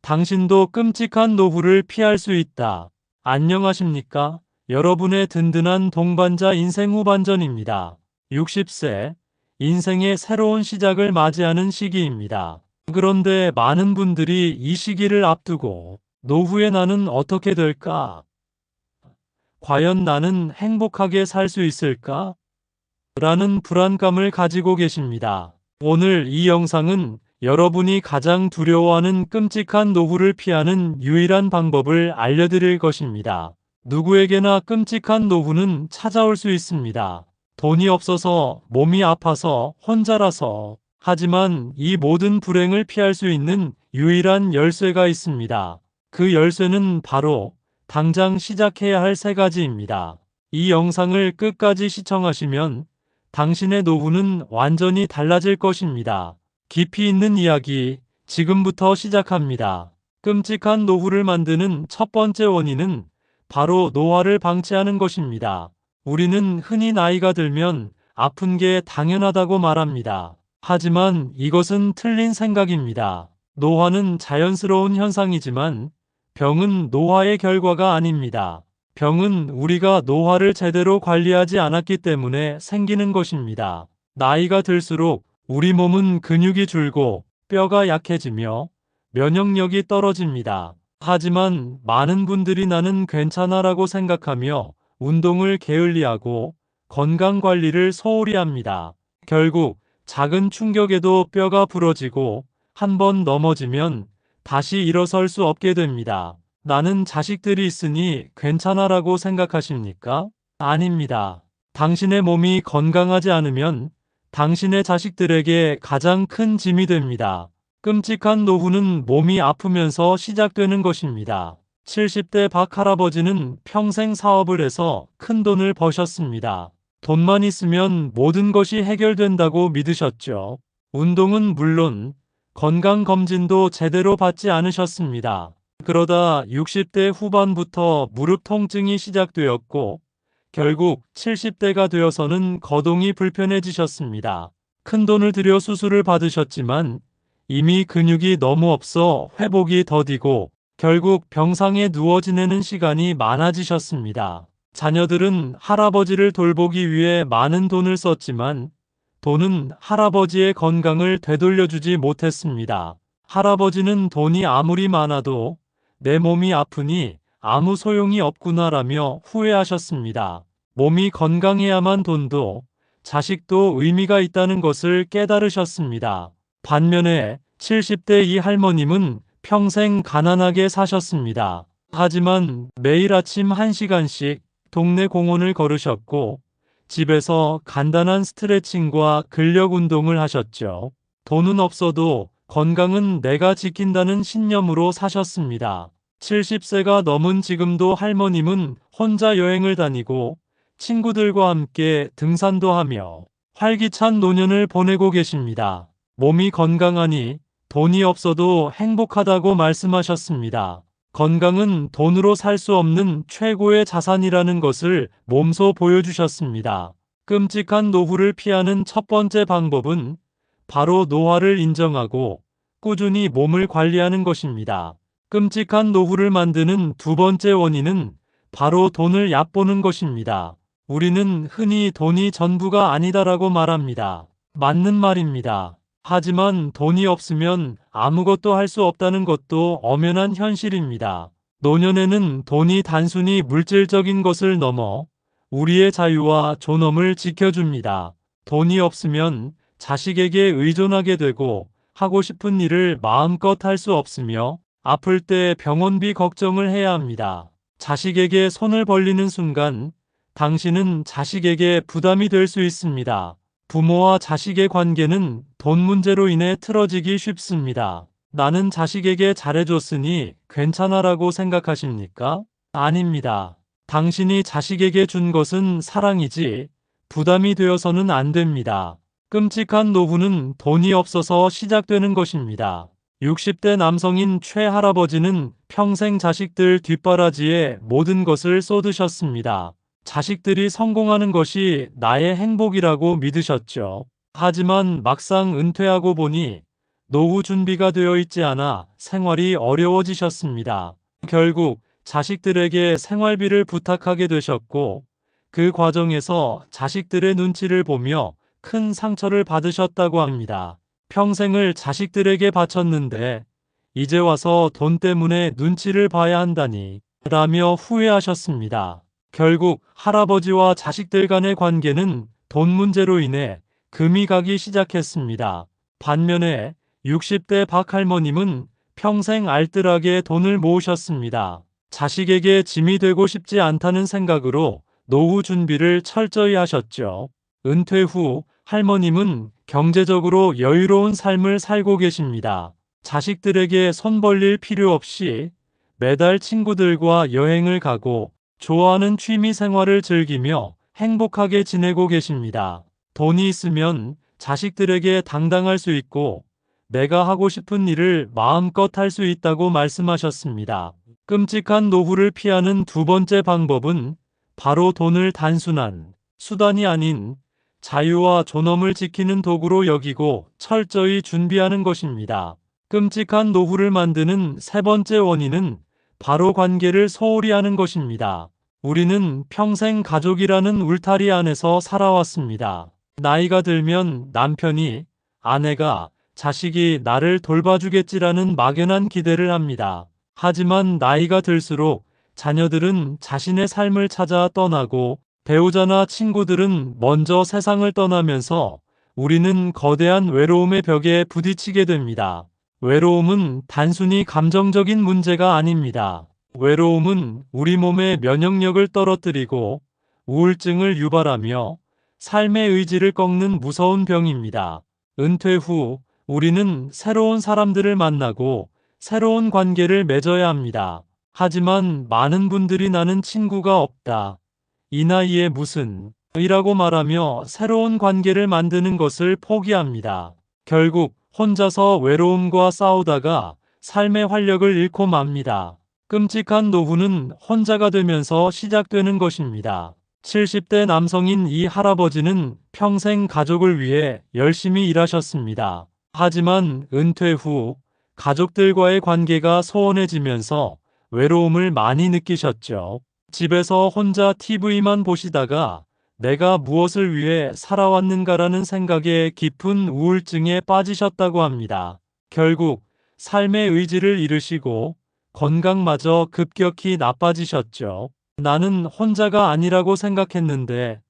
당신도 끔찍한 노후를 피할 수 있다. 안녕하십니까? 여러분의 든든한 동반자 인생 후반전입니다. 60세, 인생의 새로운 시작을 맞이하는 시기입니다. 그런데 많은 분들이 이 시기를 앞두고 노후에 나는 어떻게 될까? 과연 나는 행복하게 살 수 있을까? 라는 불안감을 가지고 계십니다. 오늘 이 영상은 여러분이 가장 두려워하는 끔찍한 노후를 피하는 유일한 방법을 알려드릴 것입니다. 누구에게나 끔찍한 노후는 찾아올 수 있습니다. 돈이 없어서, 몸이 아파서, 혼자라서. 하지만 이 모든 불행을 피할 수 있는 유일한 열쇠가 있습니다. 그 열쇠는 바로 당장 시작해야 할 세 가지입니다. 이 영상을 끝까지 시청하시면 당신의 노후는 완전히 달라질 것입니다. 깊이 있는 이야기, 지금부터 시작합니다. 끔찍한 노후를 만드는 첫 번째 원인은 바로 노화를 방치하는 것입니다. 우리는 흔히 나이가 들면 아픈 게 당연하다고 말합니다. 하지만 이것은 틀린 생각입니다. 노화는 자연스러운 현상이지만 병은 노화의 결과가 아닙니다. 병은 우리가 노화를 제대로 관리하지 않았기 때문에 생기는 것입니다. 나이가 들수록 우리 몸은 근육이 줄고 뼈가 약해지며 면역력이 떨어집니다. 하지만 많은 분들이 나는 괜찮아라고 생각하며 운동을 게을리하고 건강 관리를 소홀히 합니다. 결국 작은 충격에도 뼈가 부러지고 한번 넘어지면 다시 일어설 수 없게 됩니다. 나는 자식들이 있으니 괜찮아라고 생각하십니까? 아닙니다. 당신의 몸이 건강하지 않으면 당신의 자식들에게 가장 큰 짐이 됩니다. 끔찍한 노후는 몸이 아프면서 시작되는 것입니다. 70대 박 할아버지는 평생 사업을 해서 큰 돈을 버셨습니다. 돈만 있으면 모든 것이 해결된다고 믿으셨죠. 운동은 물론 건강검진도 제대로 받지 않으셨습니다. 그러다 60대 후반부터 무릎 통증이 시작되었고 결국 70대가 되어서는 거동이 불편해지셨습니다. 큰돈을 들여 수술을 받으셨지만 이미 근육이 너무 없어 회복이 더디고 결국 병상에 누워 지내는 시간이 많아지셨습니다. 자녀들은 할아버지를 돌보기 위해 많은 돈을 썼지만 돈은 할아버지의 건강을 되돌려주지 못했습니다. 할아버지는 돈이 아무리 많아도 내 몸이 아프니 아무 소용이 없구나라며 후회하셨습니다. 몸이 건강해야만 돈도 자식도 의미가 있다는 것을 깨달으셨습니다. 반면에 70대 이 할머님은 평생 가난하게 사셨습니다. 하지만 매일 아침 1시간씩 동네 공원을 걸으셨고 집에서 간단한 스트레칭과 근력 운동을 하셨죠. 돈은 없어도 건강은 내가 지킨다는 신념으로 사셨습니다. 70세가 넘은 지금도 할머님은 혼자 여행을 다니고 친구들과 함께 등산도 하며 활기찬 노년을 보내고 계십니다. 몸이 건강하니 돈이 없어도 행복하다고 말씀하셨습니다. 건강은 돈으로 살 수 없는 최고의 자산이라는 것을 몸소 보여주셨습니다. 끔찍한 노후를 피하는 첫 번째 방법은 바로 노화를 인정하고 꾸준히 몸을 관리하는 것입니다. 끔찍한 노후를 만드는 두 번째 원인은 바로 돈을 얕보는 것입니다. 우리는 흔히 돈이 전부가 아니다라고 말합니다. 맞는 말입니다. 하지만 돈이 없으면 아무것도 할 수 없다는 것도 엄연한 현실입니다. 노년에는 돈이 단순히 물질적인 것을 넘어 우리의 자유와 존엄을 지켜줍니다. 돈이 없으면 자식에게 의존하게 되고 하고 싶은 일을 마음껏 할 수 없으며 아플 때 병원비 걱정을 해야 합니다. 자식에게 손을 벌리는 순간 당신은 자식에게 부담이 될 수 있습니다. 부모와 자식의 관계는 돈 문제로 인해 틀어지기 쉽습니다. 나는 자식에게 잘해줬으니 괜찮아라고 생각하십니까? 아닙니다. 당신이 자식에게 준 것은 사랑이지 부담이 되어서는 안 됩니다. 끔찍한 노후는 돈이 없어서 시작되는 것입니다. 60대 남성인 최 할아버지는 평생 자식들 뒷바라지에 모든 것을 쏟으셨습니다. 자식들이 성공하는 것이 나의 행복이라고 믿으셨죠. 하지만 막상 은퇴하고 보니 노후 준비가 되어 있지 않아 생활이 어려워지셨습니다. 결국 자식들에게 생활비를 부탁하게 되셨고, 그 과정에서 자식들의 눈치를 보며 큰 상처를 받으셨다고 합니다. 평생을 자식들에게 바쳤는데 이제 와서 돈 때문에 눈치를 봐야 한다니 라며 후회하셨습니다. 결국 할아버지와 자식들 간의 관계는 돈 문제로 인해 금이 가기 시작했습니다. 반면에 60대 박할머님은 평생 알뜰하게 돈을 모으셨습니다. 자식에게 짐이 되고 싶지 않다는 생각으로 노후 준비를 철저히 하셨죠. 은퇴 후 할머님은 경제적으로 여유로운 삶을 살고 계십니다. 자식들에게 손 벌릴 필요 없이 매달 친구들과 여행을 가고 좋아하는 취미 생활을 즐기며 행복하게 지내고 계십니다. 돈이 있으면 자식들에게 당당할 수 있고 내가 하고 싶은 일을 마음껏 할 수 있다고 말씀하셨습니다. 끔찍한 노후를 피하는 두 번째 방법은 바로 돈을 단순한 수단이 아닌 자유와 존엄을 지키는 도구로 여기고 철저히 준비하는 것입니다. 끔찍한 노후를 만드는 세 번째 원인은 바로 관계를 소홀히 하는 것입니다. 우리는 평생 가족이라는 울타리 안에서 살아왔습니다. 나이가 들면 남편이, 아내가, 자식이 나를 돌봐주겠지라는 막연한 기대를 합니다. 하지만 나이가 들수록 자녀들은 자신의 삶을 찾아 떠나고 배우자나 친구들은 먼저 세상을 떠나면서 우리는 거대한 외로움의 벽에 부딪히게 됩니다. 외로움은 단순히 감정적인 문제가 아닙니다. 외로움은 우리 몸의 면역력을 떨어뜨리고 우울증을 유발하며 삶의 의지를 꺾는 무서운 병입니다. 은퇴 후 우리는 새로운 사람들을 만나고 새로운 관계를 맺어야 합니다. 하지만 많은 분들이 나는 친구가 없다. 이 나이에 무슨 이라고 말하며 새로운 관계를 만드는 것을 포기합니다. 결국 혼자서 외로움과 싸우다가 삶의 활력을 잃고 맙니다. 끔찍한 노후는 혼자가 되면서 시작되는 것입니다. 70대 남성인 이 할아버지는 평생 가족을 위해 열심히 일하셨습니다. 하지만 은퇴 후 가족들과의 관계가 소원해지면서 외로움을 많이 느끼셨죠. 집에서 혼자 TV만 보시다가 내가 무엇을 위해 살아왔는가라는 생각에 깊은 우울증에 빠지셨다고 합니다. 결국 삶의 의지를 잃으시고 건강마저 급격히 나빠지셨죠. 나는 혼자가 아니라고 생각했는데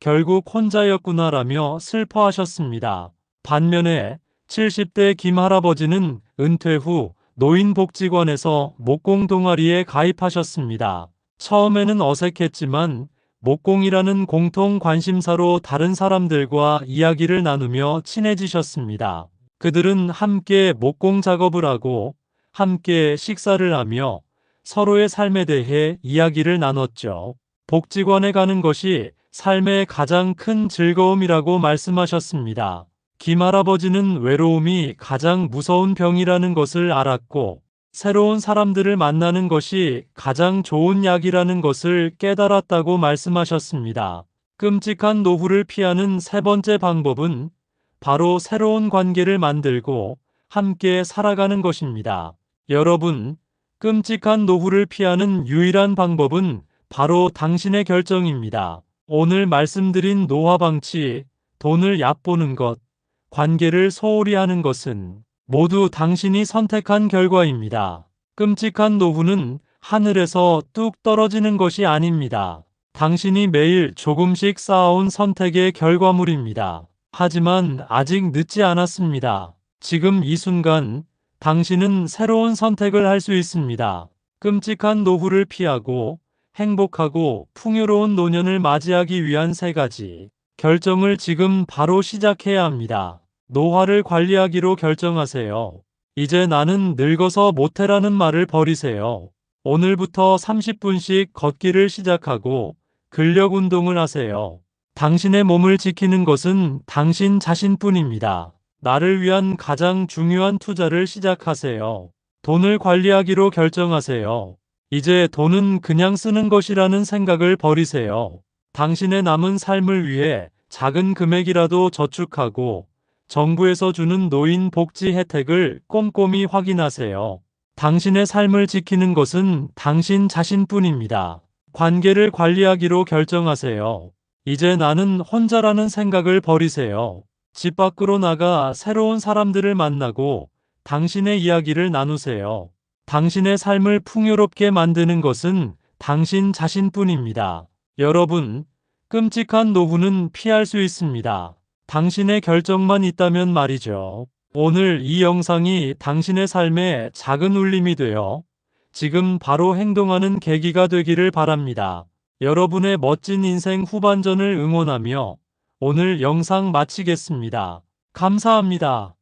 결국 혼자였구나라며 슬퍼하셨습니다. 반면에 70대 김 할아버지는 은퇴 후 노인복지관에서 목공 동아리에 가입하셨습니다. 처음에는 어색했지만 목공이라는 공통 관심사로 다른 사람들과 이야기를 나누며 친해지셨습니다. 그들은 함께 목공 작업을 하고 함께 식사를 하며 서로의 삶에 대해 이야기를 나눴죠. 복지관에 가는 것이 삶의 가장 큰 즐거움이라고 말씀하셨습니다. 김 할아버지는 외로움이 가장 무서운 병이라는 것을 알았고 새로운 사람들을 만나는 것이 가장 좋은 약이라는 것을 깨달았다고 말씀하셨습니다. 끔찍한 노후를 피하는 세 번째 방법은 바로 새로운 관계를 만들고 함께 살아가는 것입니다. 여러분, 끔찍한 노후를 피하는 유일한 방법은 바로 당신의 결정입니다. 오늘 말씀드린 노화방치, 돈을 얕보는 것, 관계를 소홀히 하는 것은 모두 당신이 선택한 결과입니다. 끔찍한 노후는 하늘에서 뚝 떨어지는 것이 아닙니다. 당신이 매일 조금씩 쌓아온 선택의 결과물입니다. 하지만 아직 늦지 않았습니다. 지금 이 순간 당신은 새로운 선택을 할 수 있습니다. 끔찍한 노후를 피하고 행복하고 풍요로운 노년을 맞이하기 위한 세 가지 결정을 지금 바로 시작해야 합니다. 노화를 관리하기로 결정하세요. 이제 나는 늙어서 못해라는 말을 버리세요. 오늘부터 30분씩 걷기를 시작하고 근력 운동을 하세요. 당신의 몸을 지키는 것은 당신 자신뿐입니다. 나를 위한 가장 중요한 투자를 시작하세요. 돈을 관리하기로 결정하세요. 이제 돈은 그냥 쓰는 것이라는 생각을 버리세요. 당신의 남은 삶을 위해 작은 금액이라도 저축하고 정부에서 주는 노인 복지 혜택을 꼼꼼히 확인하세요. 당신의 삶을 지키는 것은 당신 자신뿐입니다. 관계를 관리하기로 결정하세요. 이제 나는 혼자라는 생각을 버리세요. 집 밖으로 나가 새로운 사람들을 만나고 당신의 이야기를 나누세요. 당신의 삶을 풍요롭게 만드는 것은 당신 자신뿐입니다. 여러분, 끔찍한 노후는 피할 수 있습니다. 당신의 결정만 있다면 말이죠. 오늘 이 영상이 당신의 삶에 작은 울림이 되어 지금 바로 행동하는 계기가 되기를 바랍니다. 여러분의 멋진 인생 후반전을 응원하며 오늘 영상 마치겠습니다. 감사합니다.